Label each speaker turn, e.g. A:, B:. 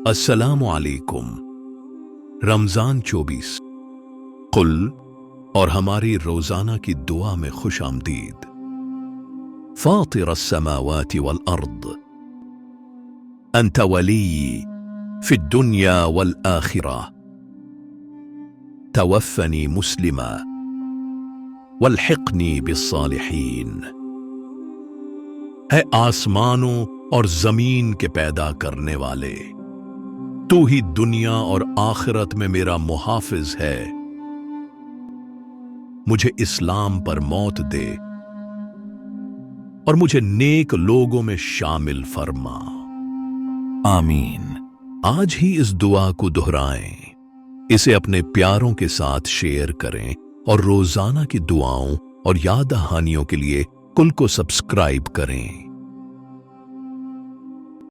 A: السلام علیکم۔ رمضان 24 قل اور ہماری روزانہ کی دعا میں خوش آمدید۔ فاطر السماوات والارض انت ولی فی الدنیا والآخرہ توفنی مسلما والحقنی بالصالحین۔ ہے آسمانوں اور زمین کے پیدا کرنے والے، تو ہی دنیا اور آخرت میں میرا محافظ ہے، مجھے اسلام پر موت دے اور مجھے نیک لوگوں میں شامل فرما، آمین۔ آج ہی اس دعا کو دہرائیں، اسے اپنے پیاروں کے ساتھ شیئر کریں اور روزانہ کی دعاؤں اور یاد دہانیوں کے لیے کل کو سبسکرائب کریں۔